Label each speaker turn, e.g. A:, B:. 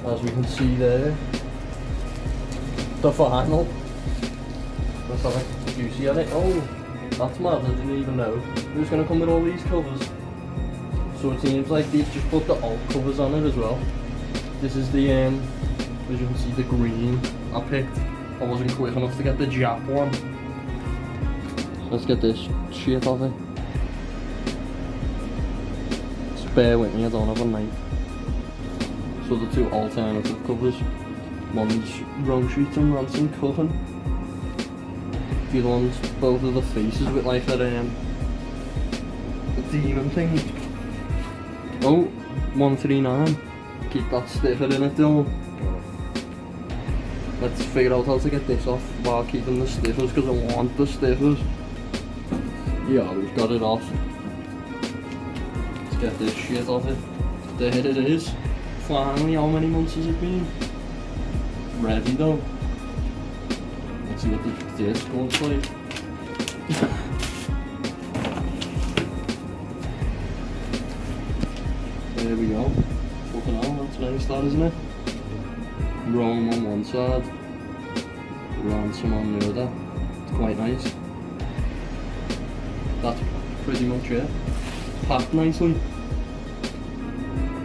A: as we can see there, the final. Let's have a juicy at it. Oh, that's mad, I didn't even know it was going to come with all these covers. So it seems like they've just put the alt covers on it as well. This is the, as you can see, the green I picked. I wasn't quick enough to get the Jap one. Let's get this shit off it. Just bear with me, I don't have a knife. So the two alternative covers. One's Streetz and Ransom Coup. The other one's both of the faces with like a demon thing. Oh, 139. Keep that sticker in it, Dylan. Let's figure out how to get this off while keeping the stickers, because I want the stickers. Yeah, we've got it off. Let's get this shit off it. There it is. Finally, how many months has it been? Ready though. Let's see what the disc looks like. There we go. Fucking hell, that's nice that, isn't it? Rome on one side, Ransom on the other. It's quite nice. That's pretty much it. Packed nicely.